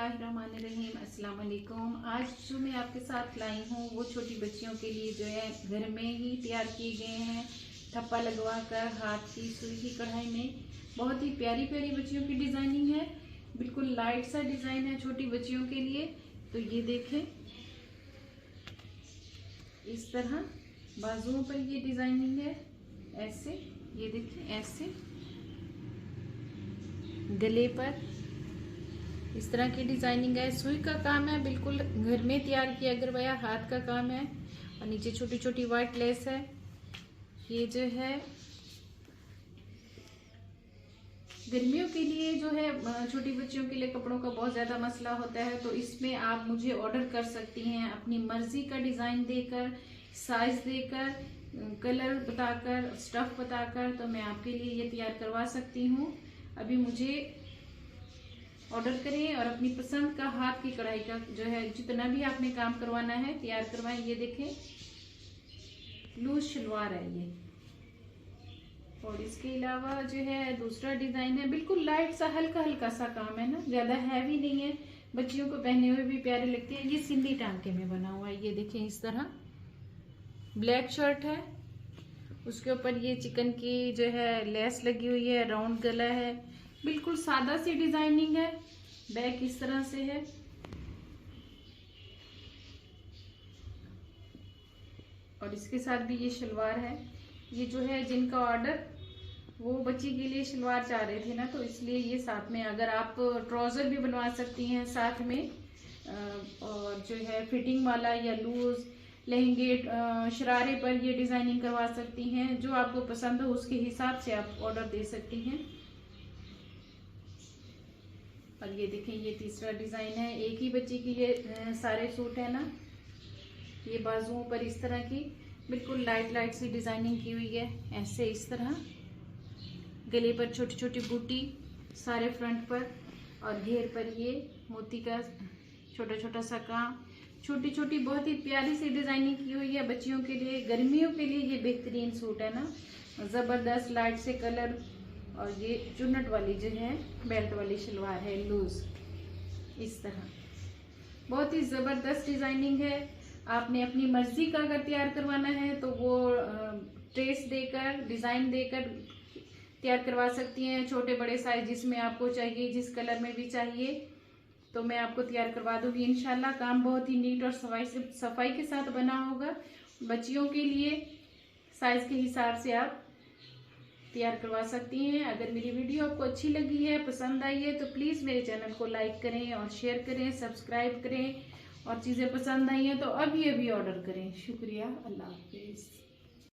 बिस्मिल्लाहिर्रहमानिर्रहीम। अस्सलाम वालेकुम। आज जो मैं आपके साथ लाई हूँ वो छोटी बच्चियों के लिए जो है घर में ही तैयार किए गए हैं। ठप्पा लगवा कर हाथ की सुई की कढ़ाई में बहुत ही प्यारी प्यारी बच्चियों की डिज़ाइनिंग है। बिल्कुल लाइट सा डिज़ाइन है छोटी बच्चियों के लिए। तो ये देखें, इस तरह बाजुओं पर ये डिज़ाइनिंग है। ऐसे ये देखें, ऐसे गले पर इस तरह की डिजाइनिंग है। सुई का काम है, बिल्कुल घर में तैयार किया गया हाथ का काम है। और नीचे छोटी छोटी वाइट लेस है। ये जो है गर्मियों के लिए जो है छोटी बच्चियों के लिए कपड़ों का बहुत ज़्यादा मसला होता है। तो इसमें आप मुझे ऑर्डर कर सकती हैं अपनी मर्जी का डिज़ाइन देकर, साइज देकर, कलर बताकर, स्टफ बताकर। तो मैं आपके लिए ये तैयार करवा सकती हूँ। अभी मुझे ऑर्डर करें और अपनी पसंद का हाथ की कढ़ाई का जो है जितना भी आपने काम करवाना है तैयार करवाएं। ये देखें, लूज शलवार है ये। और इसके अलावा जो है दूसरा डिजाइन है, बिल्कुल लाइट सा हल्का हल्का सा काम है ना, ज्यादा हैवी नहीं है, बच्चियों को पहने हुए भी प्यारे लगते हैं। ये सिंधी टांके में बना हुआ है। ये देखें, इस तरह ब्लैक शर्ट है, उसके ऊपर ये चिकन की जो है लेस लगी हुई है, राउंड गला है, बिल्कुल सादा सी डिजाइनिंग है। बैक इस तरह से है। और इसके साथ भी ये शलवार है। ये जो है जिनका ऑर्डर वो बच्ची के लिए शलवार चाह रहे थे ना, तो इसलिए ये साथ में, अगर आप ट्राउजर भी बनवा सकती हैं साथ में, और जो है फिटिंग वाला या लूज लहंगे शरारे पर ये डिजाइनिंग करवा सकती हैं। जो आपको पसंद हो उसके हिसाब से आप ऑर्डर दे सकती हैं। और ये देखें, ये तीसरा डिजाइन है। एक ही बच्ची के लिए सारे सूट है ना। ये बाजुओं पर इस तरह की बिल्कुल लाइट लाइट सी डिजाइनिंग की हुई है। ऐसे इस तरह गले पर छोटी छोटी बूटी सारे फ्रंट पर, और घेर पर ये मोती का छोटा छोटा सा काम। छोटी छोटी बहुत ही प्यारी सी डिजाइनिंग की हुई है बच्चियों के लिए। गर्मियों के लिए ये बेहतरीन सूट है ना, जबरदस्त लाइट से कलर। और ये चुन्नट वाली जो है बेल्ट वाली शलवार है, लूज। इस तरह बहुत ही जबरदस्त डिजाइनिंग है। आपने अपनी मर्जी का अगर तैयार करवाना है तो वो ट्रेस देकर, डिजाइन देकर तैयार करवा सकती हैं। छोटे बड़े साइज जिसमें आपको चाहिए, जिस कलर में भी चाहिए, तो मैं आपको तैयार करवा दूंगी इंशाल्लाह। काम बहुत ही नीट और सफाई के साथ बना होगा। बच्चियों के लिए साइज के हिसाब से आप तैयार करवा सकती हैं। अगर मेरी वीडियो आपको अच्छी लगी है, पसंद आई है, तो प्लीज़ मेरे चैनल को लाइक करें और शेयर करें, सब्सक्राइब करें। और चीज़ें पसंद आई हैं तो अभी अभी ऑर्डर करें। शुक्रिया। अल्लाह हाफिज़।